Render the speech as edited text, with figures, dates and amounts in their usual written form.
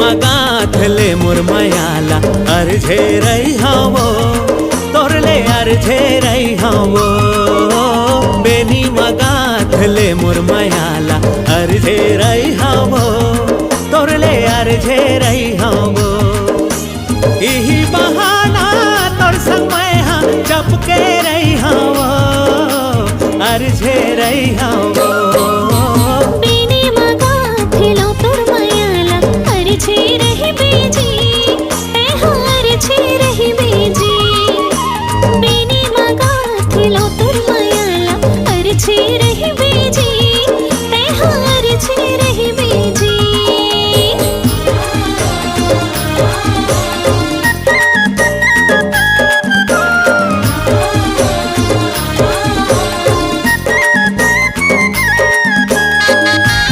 मगाथले मुरमयाला अर्झे रही हवो तोरले अर्झे रही हवो बेनी मगाथले मुरमयाला अर्झे रही हवो तोरले अर्झे रही हवो इही बहाना तोर संग मैं चपके रही हवो अर्झे रही हवो रही बेजी ते हार छे।